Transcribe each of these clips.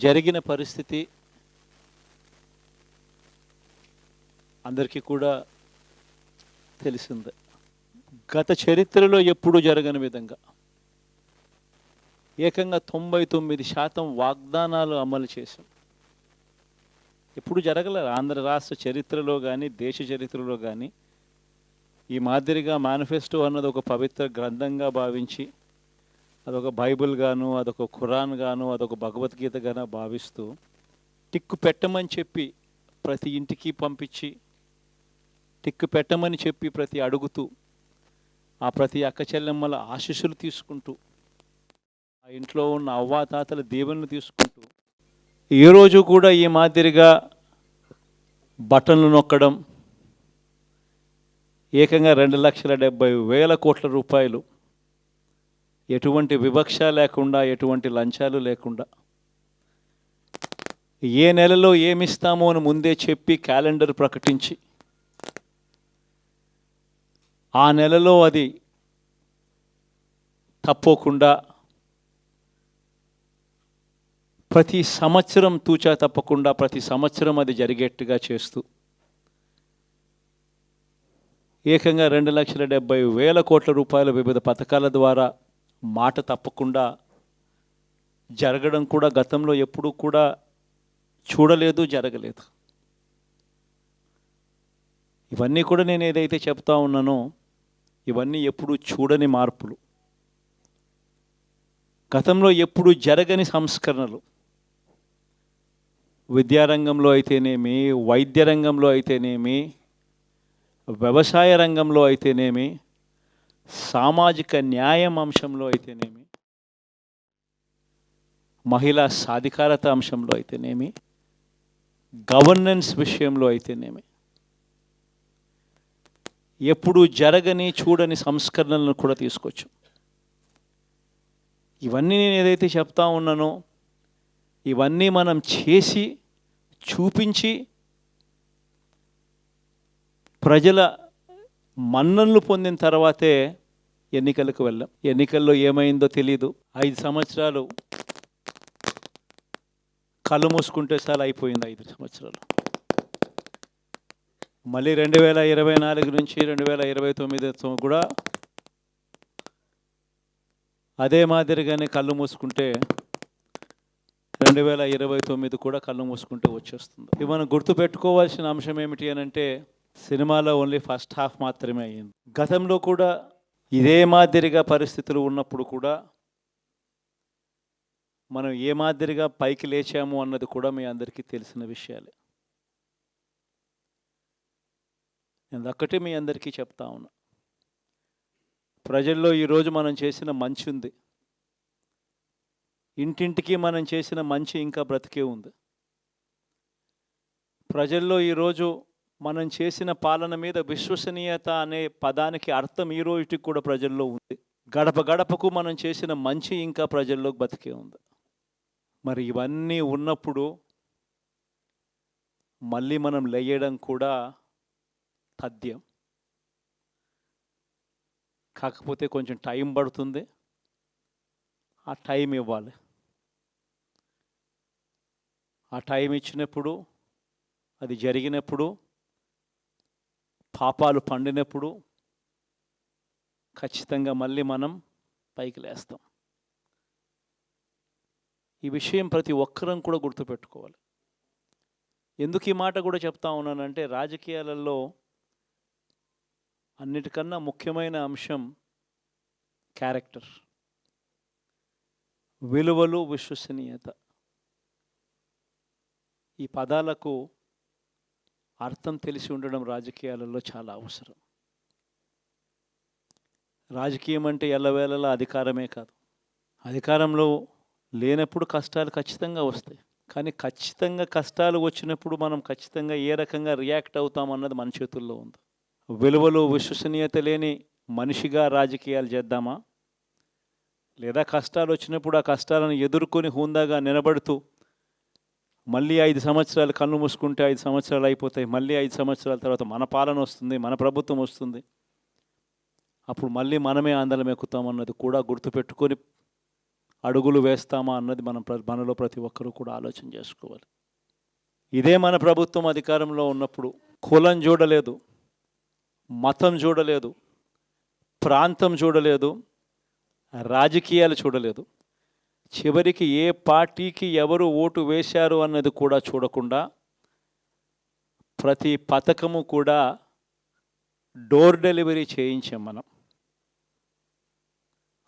జరిగిన పరిస్థితి అందరికీ కూడా తెలిసిందే. గత చరిత్రలో ఎప్పుడూ జరగని విధంగా ఏకంగా 99% వాగ్దానాలు అమలు చేశాం. ఎప్పుడు జరగలేదు ఆంధ్ర రాష్ట్ర చరిత్రలో కానీ దేశ చరిత్రలో కానీ ఈ మాదిరిగా మేనిఫెస్టో అన్నది ఒక పవిత్ర గ్రంథంగా భావించి అదొక బైబిల్ గాను, అదొక ఖురాన్ గాను, అదొక భగవద్గీత గాను భావిస్తూ టిక్కు పెట్టమని చెప్పి ప్రతి ఇంటికి పంపించి టిక్కు పెట్టమని చెప్పి ప్రతి అడుగుతూ ఆ ప్రతి అక్క చెల్లెమ్మల ఆశీస్సులు తీసుకుంటూ ఆ ఇంట్లో ఉన్న అవ్వాతాతల దీవెనలు తీసుకుంటూ ఏ రోజు కూడా ఈ మాదిరిగా బటన్లు నొక్కడం ఏకంగా 2,70,000 కోట్ల రూపాయలు ఎటువంటి వివక్ష లేకుండా ఎటువంటి లంచాలు లేకుండా ఏ నెలలో ఏమిస్తామో అని ముందే చెప్పి క్యాలెండర్ ప్రకటించి ఆ నెలలో అది తప్పకుండా ప్రతి సంవత్సరం తూచా తప్పకుండా ప్రతి సంవత్సరం అది జరిగేట్టుగా చేస్తూ ఏకంగా 2,70,000 కోట్ల రూపాయల వివిధ పథకాల ద్వారా మాట తప్పకుండా జరగడం కూడా గతంలో ఎప్పుడూ కూడా చూడలేదు, జరగలేదు. ఇవన్నీ కూడా నేను ఏదైతే చెప్తా ఉన్నానో ఇవన్నీ ఎప్పుడూ చూడని మార్పులు, గతంలో ఎప్పుడూ జరగని సంస్కరణలు. విద్యారంగంలో అయితేనేమి, వైద్య రంగంలో అయితేనేమి, వ్యవసాయ రంగంలో అయితేనేమి, సామాజిక న్యాయం అంశంలో అయితేనేమి, మహిళా సాధికారత అంశంలో అయితేనేమి, గవర్నెన్స్ విషయంలో అయితేనేమి ఎప్పుడు జరగని చూడని సంస్కరణలను కూడా తీసుకొచ్చు. ఇవన్నీ నేను ఏదైతే చెప్తా ఉన్నానో ఇవన్నీ మనం చేసి చూపించి ప్రజల మన్ననలు పొందిన తర్వాతే ఎన్నికలకు వెళ్ళాం. ఎన్నికల్లో ఏమైందో తెలీదు. 5 సంవత్సరాలు కళ్ళు మూసుకుంటే సార్ అయిపోయింది. 5 సంవత్సరాలు మళ్ళీ 2024 నుంచి 2029 కూడా అదే మాదిరిగానే కళ్ళు మూసుకుంటే 2029 కూడా కళ్ళు మూసుకుంటే వచ్చేస్తుంది. ఇవి మనం గుర్తుపెట్టుకోవాల్సిన అంశం ఏమిటి అని అంటే సినిమాలో ఓన్లీ ఫస్ట్ హాఫ్ మాత్రమే అయ్యింది. గతంలో కూడా ఇదే మాదిరిగా పరిస్థితులు ఉన్నప్పుడు కూడా మనం ఏ మాదిరిగా పైకి లేచాము అన్నది కూడా మీ అందరికీ తెలిసిన విషయాలే. నేను ఒక్కటే మీ అందరికీ చెప్తా ఉన్నా, ప్రజల్లో ఈరోజు మనం చేసిన మంచి ఉంది. ఇంటింటికి మనం చేసిన మంచి ఇంకా బ్రతికే ఉంది. ప్రజల్లో ఈరోజు మనం చేసిన పాలన మీద విశ్వసనీయత అనే పదానికి అర్థం ఈ రోజుకి కూడా ప్రజల్లో ఉంది. గడప గడపకు మనం చేసిన మంచి ఇంకా ప్రజల్లో బతికే ఉంది. మరి ఇవన్నీ ఉన్నప్పుడు మళ్ళీ మనం లేయడం కూడా తథ్యం. కాకపోతే కొంచెం టైం పడుతుంది, ఆ టైం ఇవ్వాలి. ఆ టైం ఇచ్చినప్పుడు, అది జరిగినప్పుడు, పాపాలు పండినప్పుడు ఖచ్చితంగా మళ్ళీ మనం పైకి లేస్తాం. ఈ విషయం ప్రతి ఒక్కరం కూడా గుర్తుపెట్టుకోవాలి. ఎందుకు ఈ మాట కూడా చెప్తా ఉన్నానంటే రాజకీయాలలో అన్నిటికన్నా ముఖ్యమైన అంశం క్యారెక్టర్, విలువలు, విశ్వసనీయత. ఈ పదాలకు అర్థం తెలిసి ఉండడం రాజకీయాలలో చాలా అవసరం. రాజకీయం అంటే ఎల్లవేళలా అధికారమే కాదు. అధికారంలో లేనప్పుడు కష్టాలు ఖచ్చితంగా వస్తాయి. కానీ ఖచ్చితంగా కష్టాలు వచ్చినప్పుడు మనం ఖచ్చితంగా ఏ రకంగా రియాక్ట్ అవుతామన్నది మన చేతుల్లో ఉంది. విలువలు, విశ్వసనీయత లేని మనిషిగా రాజకీయాలు చేద్దామా, లేదా కష్టాలు వచ్చినప్పుడు ఆ కష్టాలను ఎదుర్కొని హుందాగా నిలబడుతూ మళ్ళీ 5 సంవత్సరాలు కళ్ళు మూసుకుంటే 5 సంవత్సరాలు అయిపోతాయి, మళ్ళీ 5 సంవత్సరాల తర్వాత మన పాలన వస్తుంది, మన ప్రభుత్వం వస్తుంది, అప్పుడు మళ్ళీ మనమే ఆందోళన ఎక్కుతామన్నది కూడా గుర్తుపెట్టుకొని అడుగులు వేస్తామా అన్నది మనలో ప్రతి ఒక్కరూ కూడా ఆలోచన చేసుకోవాలి. ఇదే మన ప్రభుత్వం అధికారంలో ఉన్నప్పుడు కులం చూడలేదు, మతం చూడలేదు, ప్రాంతం చూడలేదు, రాజకీయాలు చూడలేదు. చివరికి ఏ పార్టీకి ఎవరు ఓటు వేశారు అన్నది కూడా చూడకుండా ప్రతి పథకము కూడా డోర్ డెలివరీ చేయించాం మనం.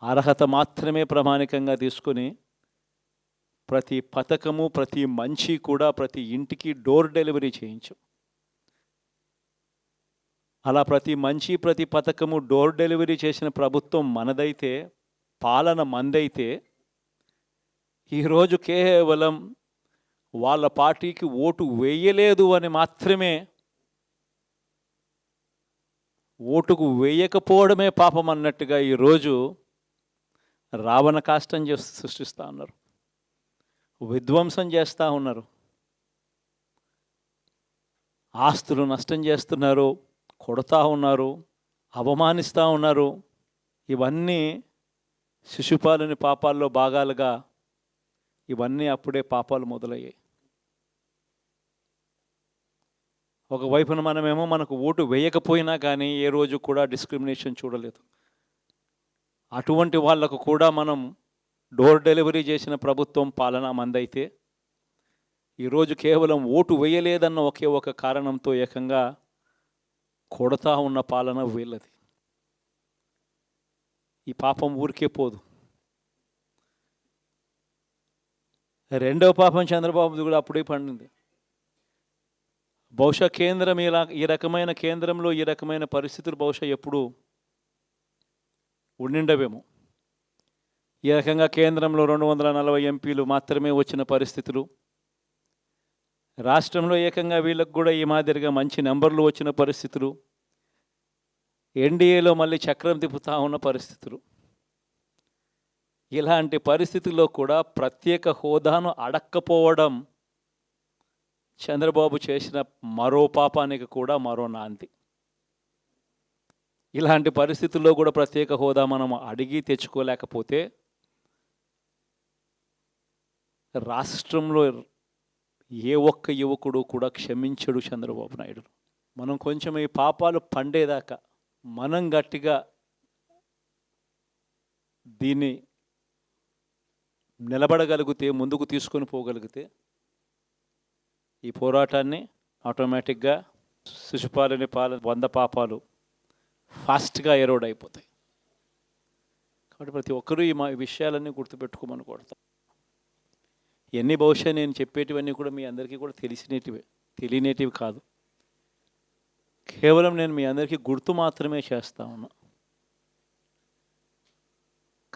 అర్హత మాత్రమే ప్రామాణికంగా తీసుకొని ప్రతి పథకము, ప్రతి మంచి కూడా ప్రతి ఇంటికి డోర్ డెలివరీ చేయించాం. అలా ప్రతి మంచి, ప్రతి పథకము డోర్ డెలివరీ చేసిన ప్రభుత్వం మనదైతే, పాలన మందైతే, ఈరోజు కేవలం వాళ్ళ పార్టీకి ఓటు వేయలేదు అని మాత్రమే, ఓటుకు వేయకపోవడమే పాపం అన్నట్టుగా ఈరోజు రావణ కాష్టం సృష్టిస్తూ ఉన్నారు, విధ్వంసం చేస్తూ ఉన్నారు, ఆస్తులు నష్టం చేస్తున్నారు, కొడతా ఉన్నారు, అవమానిస్తూ ఉన్నారు. ఇవన్నీ శిశుపాలుని పాపాల్లో భాగాలుగా ఇవన్నీ అప్పుడే పాపాలు మొదలయ్యాయి. ఒకవైపున మనమేమో మనకు ఓటు వేయకపోయినా కానీ ఏ రోజు కూడా డిస్క్రిమినేషన్ చూడలేదు. అటువంటి వాళ్లకు కూడా మనం డోర్ డెలివరీ చేసిన ప్రభుత్వం పాలన మందైతే, ఈరోజు కేవలం ఓటు వేయలేదన్న ఒకే ఒక కారణంతో ఏకంగా కొడతా ఉన్న పాలన వీళ్ళది. ఈ పాపం ఊరికే పోదు. రెండవ పాపం చంద్రబాబుది కూడా అప్పుడే పండింది. బహుశా కేంద్రం ఈ రకమైన కేంద్రంలో ఈ రకమైన పరిస్థితులు బహుశా ఎప్పుడు ఉండిండవేమో. ఈ రకంగా కేంద్రంలో 240 ఎంపీలు మాత్రమే వచ్చిన పరిస్థితులు, రాష్ట్రంలో ఏకంగా వీళ్ళకు కూడా ఈ మాదిరిగా మంచి నెంబర్లు వచ్చిన పరిస్థితులు, ఎన్డీఏలో మళ్ళీ చక్రం తిప్పుతా ఉన్న పరిస్థితులు. ఇలాంటి పరిస్థితుల్లో కూడా ప్రత్యేక హోదాను అడక్కపోవడం చంద్రబాబు చేసిన మరో పాపానికి కూడా మరో నాంది. ఇలాంటి పరిస్థితుల్లో కూడా ప్రత్యేక హోదా మనం అడిగి తెచ్చుకోలేకపోతే రాష్ట్రంలో ఏ ఒక్క యువకుడు కూడా క్షమించడు చంద్రబాబు నాయుడు. మనం కొంచెం ఈ పాపాలు పండేదాకా మనం గట్టిగా దీన్ని నిలబడగలిగితే, ముందుకు తీసుకొని పోగలిగితే ఈ పోరాటాన్ని ఆటోమేటిక్గా శిశుపాలుని 100 పాపాలు ఫాస్ట్గా ఎరోడ్ అయిపోతాయి. కాబట్టి ప్రతి ఒక్కరూ ఈ విషయాలన్నీ గుర్తుపెట్టుకోమని కొడతాం. ఇవన్నీ బహుశా నేను చెప్పేటివన్నీ కూడా మీ అందరికీ కూడా తెలియనేటివి కాదు. కేవలం నేను మీ అందరికీ గుర్తు మాత్రమే చేస్తా ఉన్నా.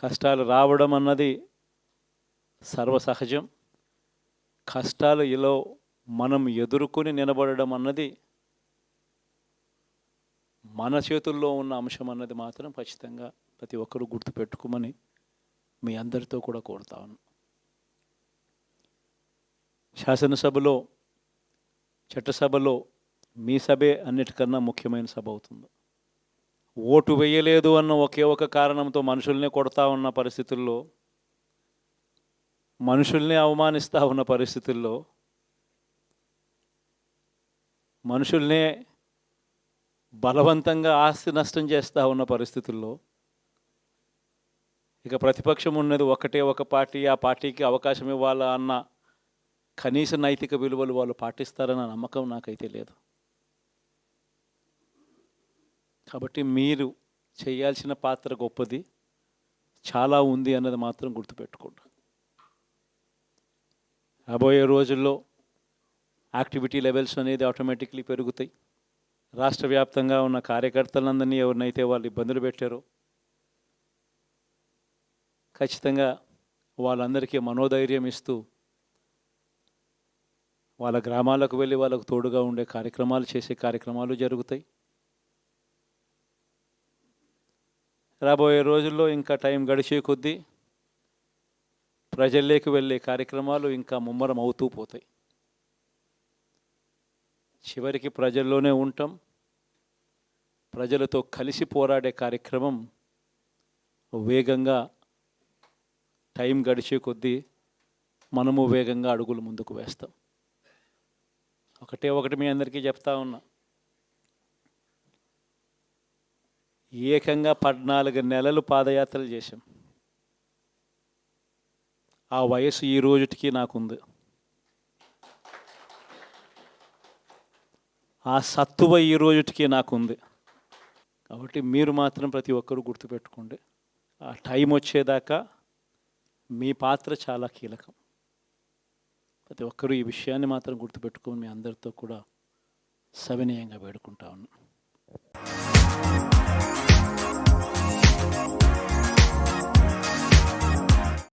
కష్టాలు రావడం అన్నది సర్వసహజం. కష్టాలు ఇలా మనం ఎదుర్కొని నిలబడడం అన్నది మన చేతుల్లో ఉన్న అంశం అన్నది మాత్రం ఖచ్చితంగా ప్రతి ఒక్కరూ గుర్తుపెట్టుకోమని మీ అందరితో కూడా కోరుతా ఉన్నాను. శాసనసభలో, చట్టసభలో మీ సభే అన్నిటికన్నా ముఖ్యమైన సభ అవుతుంది. ఓటు వేయలేదు అన్న ఒకే ఒక కారణంతో మనుషుల్ని కొడతా ఉన్న పరిస్థితుల్లో, మనుషుల్ని అవమానిస్తూ ఉన్న పరిస్థితుల్లో, మనుషుల్నే బలవంతంగా ఆస్తి నష్టం చేస్తూ ఉన్న పరిస్థితుల్లో ఇక ప్రతిపక్షం ఉన్నది ఒకటే ఒక పార్టీ, ఆ పార్టీకి అవకాశం ఇవ్వాలా అన్న కనీస నైతిక విలువలు వాళ్ళు పాటిస్తారన్న నమ్మకం నాకైతే లేదు. కాబట్టి మీరు చేయాల్సిన పాత్ర గొప్పది, చాలా ఉంది అన్నది మాత్రం గుర్తుపెట్టుకోండి. రాబోయే రోజుల్లో యాక్టివిటీ లెవెల్స్ అనేది ఆటోమేటిక్లీ పెరుగుతాయి. రాష్ట్ర వ్యాప్తంగా ఉన్న కార్యకర్తలందరినీ ఎవరినైతే వాళ్ళు ఇబ్బందులు పెట్టారో ఖచ్చితంగా వాళ్ళందరికీ మనోధైర్యం ఇస్తూ వాళ్ళ గ్రామాలకు వెళ్ళి వాళ్ళకు తోడుగా ఉండే చేసే కార్యక్రమాలు జరుగుతాయి. రాబోయే రోజుల్లో ఇంకా టైం గడిచే కొద్దీ ప్రజల్లోకి వెళ్ళే కార్యక్రమాలు ఇంకా ముమ్మరం అవుతూ పోతాయి. చివరికి ప్రజల్లోనే ఉంటాం. ప్రజలతో కలిసి పోరాడే కార్యక్రమం వేగంగా టైం గడిచే కొద్దీ మనము వేగంగా అడుగులు ముందుకు వేస్తాం. ఒకటి మీ అందరికీ చెప్తా ఉన్నా, ఏకంగా 14 నెలలు పాదయాత్రలు చేశాం. ఆ వయసు ఈ రోజుటికి నాకుంది. ఆ సత్తువ ఈ రోజుటికి నాకుంది. కాబట్టి మీరు మాత్రం ప్రతి ఒక్కరూ గుర్తుపెట్టుకోండి, ఆ టైం వచ్చేదాకా మీ పాత్ర చాలా కీలకం. ప్రతి ఒక్కరూ ఈ విషయాన్ని మాత్రం గుర్తుపెట్టుకొని మీ అందరితో కూడా సవినయంగా వేడుకుంటా ఉన్నాను.